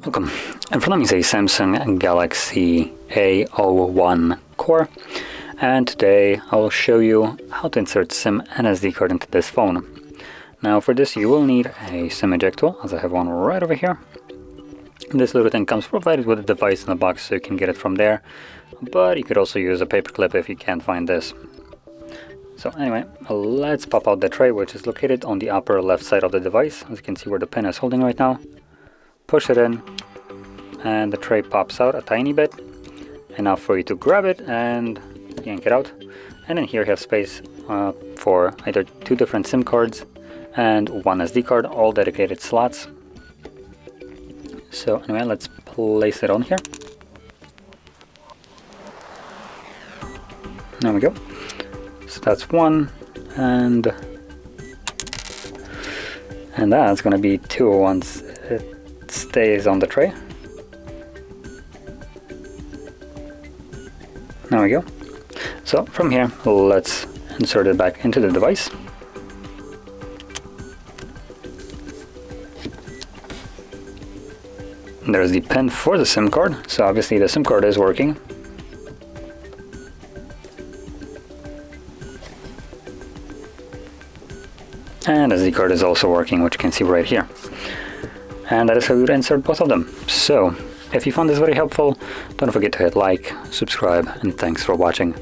Welcome. In front of me is a Samsung Galaxy A01 Core, and today I'll show you how to insert SIM and SD card into this phone. Now for this you will need a SIM eject tool, as I have one right over here. This little thing comes provided with a device in the box, so you can get it from there, but you could also use a paper clip if you can't find this. So anyway, let's pop out the tray, which is located on the upper left side of the device, as you can see where the pin is holding right now. Push it in, and the tray pops out a tiny bit, enough for you to grab it and yank it out. And then here you have space for either 2 different SIM cards and 1 SD card, all dedicated slots. So anyway, let's place it on here. There we go. So that's 1, and that's going to be 2 once it stays on the tray. There we go. So from here, let's insert it back into the device. There's the pin for the SIM card, so obviously the SIM card is working. And the SD card is also working, which you can see right here. And that is how you would insert both of them. So, if you found this very helpful, don't forget to hit like, subscribe, and thanks for watching.